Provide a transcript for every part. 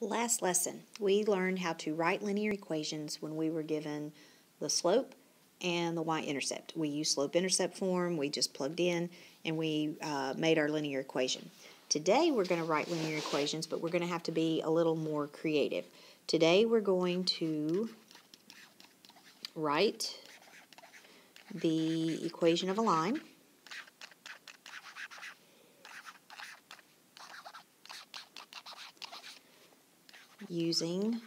Last lesson, we learned how to write linear equations when we were given the slope and the y-intercept. We used slope-intercept form, we just plugged in, and we made our linear equation. Today we're going to write linear equations, but we're going to have to be a little more creative. Today we're going to write the equation of a line using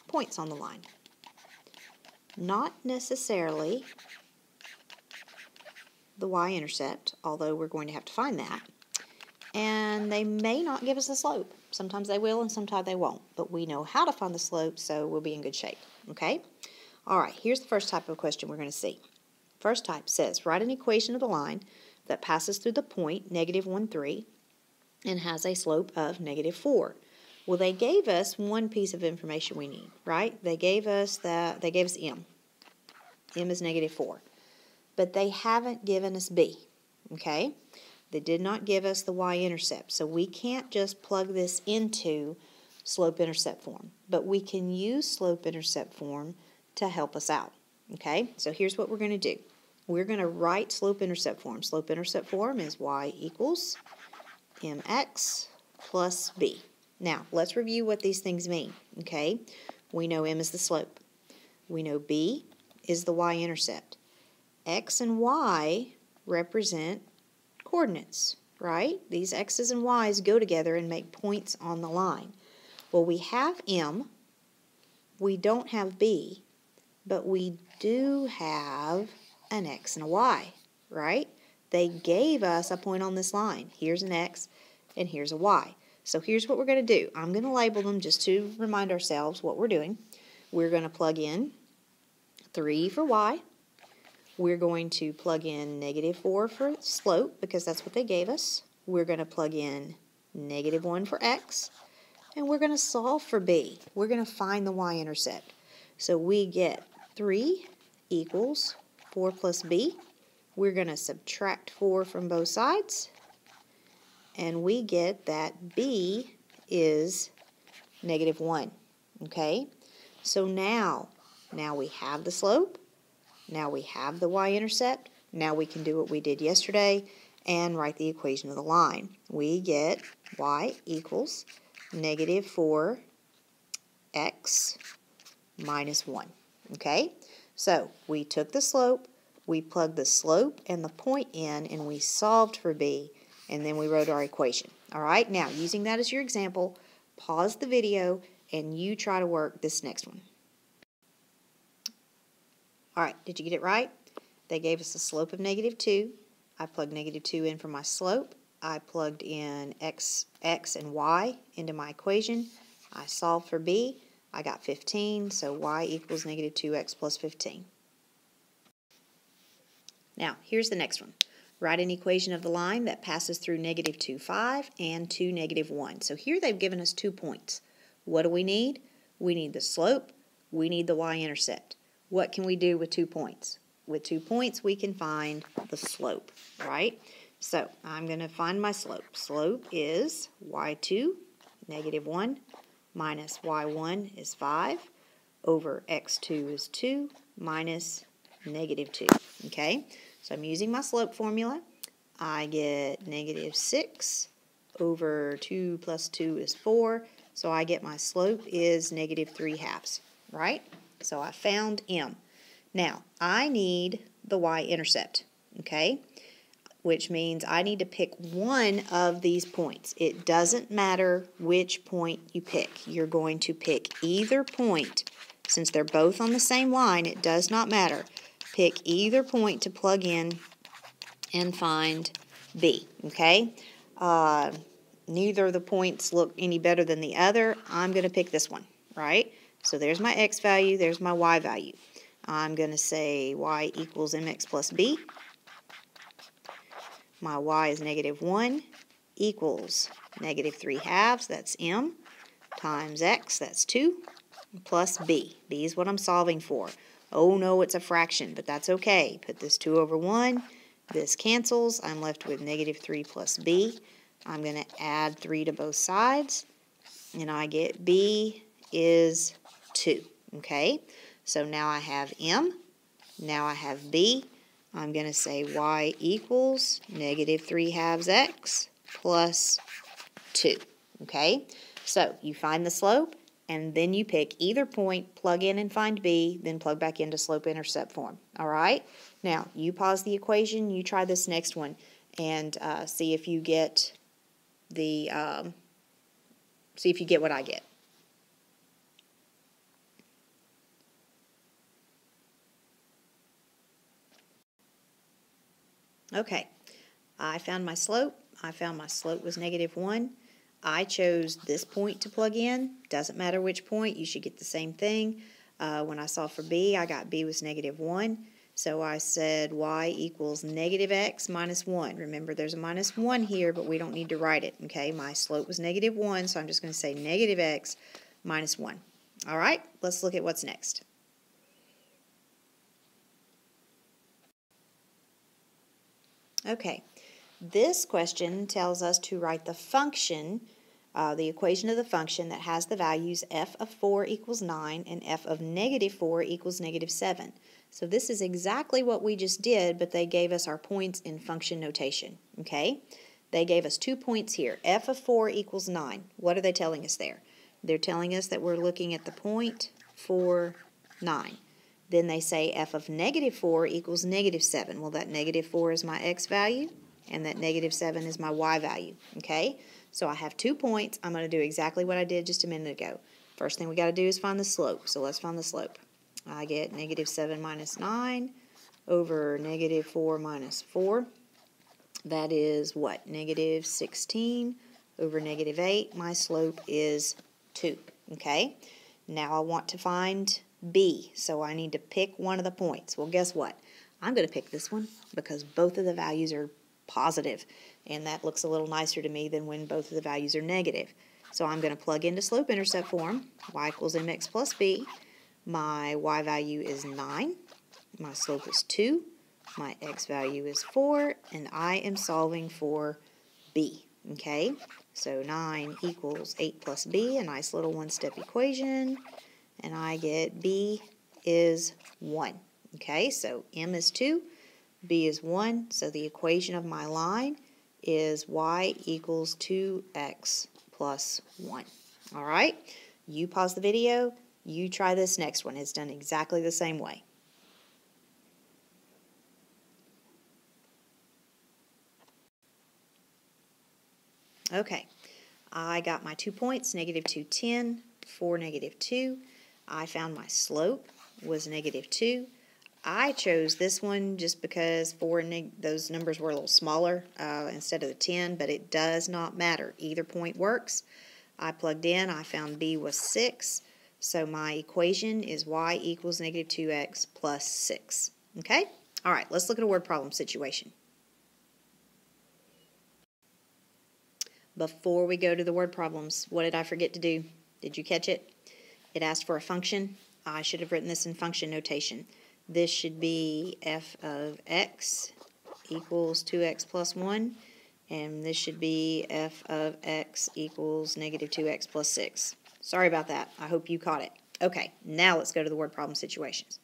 points on the line. Not necessarily the y-intercept, although we're going to have to find that. And they may not give us the slope. Sometimes they will and sometimes they won't. But we know how to find the slope, so we'll be in good shape. Okay? Alright, here's the first type of question we're going to see. First type says, write an equation of a line that passes through the point, negative 1, 3, and has a slope of negative 4. Well, they gave us one piece of information we need, right? They gave us m. M is negative 4. But they haven't given us b, okay? They did not give us the y-intercept, so we can't just plug this into slope-intercept form. But we can use slope-intercept form to help us out, okay? So here's what we're going to do. We're going to write slope-intercept form. Slope-intercept form is y equals mx plus b. Now, let's review what these things mean, okay? We know m is the slope. We know b is the y-intercept. X and y represent coordinates, right? These x's and y's go together and make points on the line. Well, we have m, we don't have b, but we do have an x and a y, right? They gave us a point on this line. Here's an x and here's a y. So here's what we're going to do. I'm going to label them just to remind ourselves what we're doing. We're going to plug in 3 for y. We're going to plug in negative 4 for slope because that's what they gave us. We're going to plug in negative 1 for x. And we're going to solve for b. We're going to find the y-intercept. So we get 3 equals 4 plus b. We're going to subtract 4 from both sides. And we get that b is negative 1. Okay? So now we have the slope. Now we have the y-intercept. Now we can do what we did yesterday and write the equation of the line. We get y equals negative 4x minus 1. Okay? So we took the slope, we plugged the slope and the point in, and we solved for b, and then we wrote our equation. All right? Now, using that as your example, pause the video and you try to work this next one. All right, did you get it right? They gave us a slope of negative 2. I plugged negative 2 in for my slope. I plugged in x and y into my equation. I solved for b. I got 15, so y equals negative 2x plus 15. Now, here's the next one. Write an equation of the line that passes through negative 2, 5 and 2, negative 1. So here they've given us 2 points. What do we need? We need the slope. We need the y-intercept. What can we do with 2 points? With 2 points, we can find the slope, right? So I'm going to find my slope. Slope is y2, negative 1, minus y1 is 5, over x2 is 2, minus negative 2. Okay? So I'm using my slope formula. I get negative 6 over 2 plus 2 is 4. So I get my slope is negative 3/2, right? So I found m. Now, I need the y-intercept, okay? Which means I need to pick one of these points. It doesn't matter which point you pick. You're going to pick either point. Since they're both on the same line, it does not matter. Pick either point to plug in and find b, okay? Neither of the points look any better than the other. I'm going to pick this one, right? So there's my x value, there's my y value. I'm going to say y equals mx plus b. My y is negative 1 equals negative 3/2, that's m, times x, that's 2, plus b. b is what I'm solving for. Oh no, it's a fraction, but that's okay. Put this 2 over 1, This cancels. I'm left with negative 3 plus b. I'm going to add 3 to both sides, and I get b is 2. Okay, so now I have m. Now I have b. I'm going to say y equals negative 3 halves x plus 2. Okay, so you find the slope, and then you pick either point, plug in and find b, then plug back into slope-intercept form. All right, now you pause the equation, you try this next one, and see if you get the what I get. Okay, I found my slope. I found my slope was negative 1. I chose this point to plug in. Doesn't matter which point, you should get the same thing. When I solved for b, I got b was negative 1. So I said y equals negative x minus 1. Remember, there's a minus 1 here, but we don't need to write it. Okay, my slope was negative 1, so I'm just going to say negative x minus 1. All right, let's look at what's next. Okay, this question tells us to write the function, the equation of the function that has the values f of 4 equals 9 and f of negative 4 equals negative 7. So this is exactly what we just did, but they gave us our points in function notation. Okay, they gave us 2 points here. F of 4 equals 9. What are they telling us there? They're telling us that we're looking at the point 4, 9. Then they say f of negative 4 equals negative 7. Well, that negative 4 is my x value, and that negative 7 is my y value. Okay, so I have 2 points. I'm going to do exactly what I did just a minute ago. First thing we got to do is find the slope. So let's find the slope. I get negative 7 minus 9 over negative 4 minus 4. That is what? Negative 16 over negative 8. My slope is 2. Okay, now I want to find b, so I need to pick one of the points. Well, guess what? I'm going to pick this one because both of the values are positive, and that looks a little nicer to me than when both of the values are negative. So I'm going to plug into slope-intercept form. Y equals mx plus b. My y value is 9. My slope is 2. My x value is 4, and I am solving for b. Okay, so 9 equals 8 plus b, a nice little one-step equation. And I get b is 1. Okay, so m is 2, b is 1, so the equation of my line is y equals 2x plus 1. All right, you pause the video, you try this next one. It's done exactly the same way. Okay, I got my 2 points, negative 2, 10, 4, negative 2. I found my slope was negative 2. I chose this one just because those numbers were a little smaller instead of the 10, but it does not matter. Either point works. I plugged in. I found b was 6. So my equation is y equals negative 2x plus 6. Okay? All right, let's look at a word problem situation. Before we go to the word problems, what did I forget to do? Did you catch it? It asked for a function. I should have written this in function notation. This should be f of x equals 2x plus 1, and this should be f of x equals negative 2x plus 6. Sorry about that. I hope you caught it. Okay, now let's go to the word problem situations.